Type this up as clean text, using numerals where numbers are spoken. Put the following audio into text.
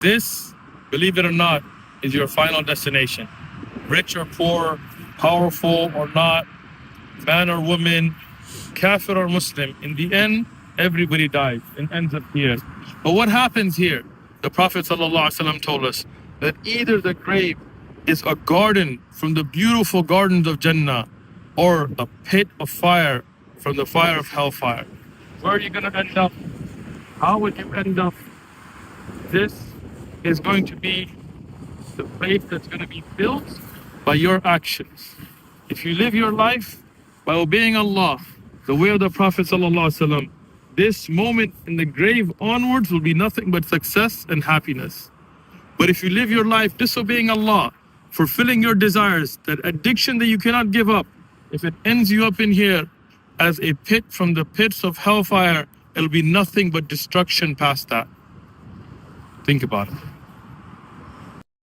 This, believe it or not, is your final destination. Rich or poor, powerful or not, man or woman, kafir or Muslim, in the end, everybody dies and ends up here. But what happens here? The Prophet ﷺ told us that either the grave is a garden from the beautiful gardens of Jannah, or a pit of fire from the fire of hellfire. Where are you going to end up? How would you end up? This is going to be the place that's going to be built by your actions. If you live your life by obeying Allah, the way of the Prophet ﷺ, this moment in the grave onwards will be nothing but success and happiness. But if you live your life disobeying Allah, fulfilling your desires, that addiction that you cannot give up, if it ends you up in here as a pit from the pits of hellfire, it'll be nothing but destruction past that. Think about it.